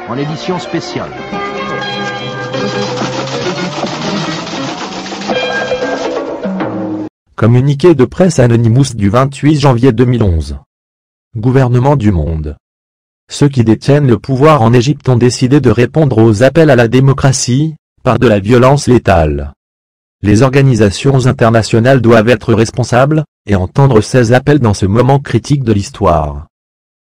en édition spéciale. Communiqué de presse Anonymous du 28 janvier 2011. Gouvernement du monde. Ceux qui détiennent le pouvoir en Égypte ont décidé de répondre aux appels à la démocratie, par de la violence létale. Les organisations internationales doivent être responsables, et entendre ces appels dans ce moment critique de l'histoire.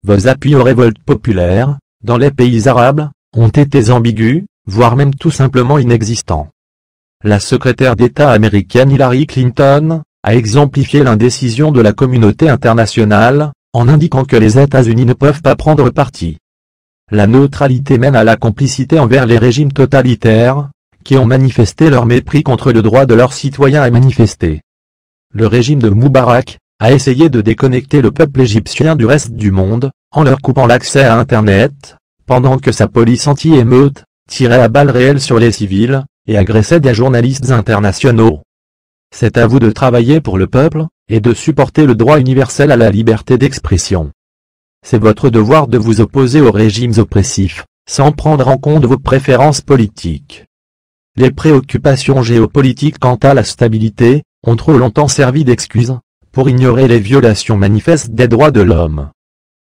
Vos appuis aux révoltes populaires, dans les pays arabes, ont été ambigus, voire même tout simplement inexistants. La secrétaire d'État américaine Hillary Clinton a exemplifié l'indécision de la communauté internationale, en indiquant que les États-Unis ne peuvent pas prendre parti. La neutralité mène à la complicité envers les régimes totalitaires, qui ont manifesté leur mépris contre le droit de leurs citoyens à manifester. Le régime de Moubarak a essayé de déconnecter le peuple égyptien du reste du monde, en leur coupant l'accès à Internet, pendant que sa police anti-émeute tirait à balles réelles sur les civils, et agressait des journalistes internationaux. C'est à vous de travailler pour le peuple, et de supporter le droit universel à la liberté d'expression. C'est votre devoir de vous opposer aux régimes oppressifs, sans prendre en compte vos préférences politiques. Les préoccupations géopolitiques quant à la stabilité, ont trop longtemps servi d'excuse, pour ignorer les violations manifestes des droits de l'homme.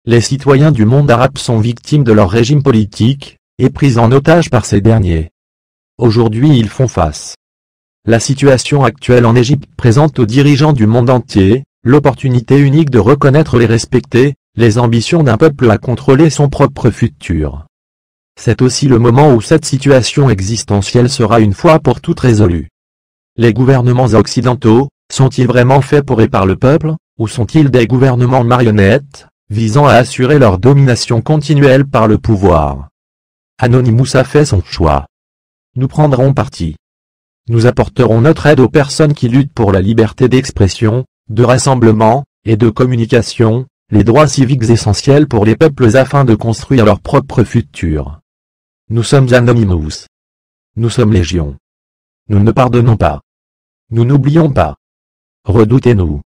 Les citoyens du monde arabe sont victimes de leur régime politique, et pris en otage par ces derniers. Aujourd'hui ils font face. La situation actuelle en Égypte présente aux dirigeants du monde entier, l'opportunité unique de reconnaître et respecter, les ambitions d'un peuple à contrôler son propre futur. C'est aussi le moment où cette situation existentielle sera une fois pour toutes résolue. Les gouvernements occidentaux, sont-ils vraiment faits pour et par le peuple, ou sont-ils des gouvernements marionnettes, visant à assurer leur domination continuelle par le pouvoir? Anonymous a fait son choix. Nous prendrons parti. Nous apporterons notre aide aux personnes qui luttent pour la liberté d'expression, de rassemblement, et de communication, les droits civiques essentiels pour les peuples afin de construire leur propre futur. Nous sommes Anonymous. Nous sommes Légion. Nous ne pardonnons pas. Nous n'oublions pas. Redoutez-nous.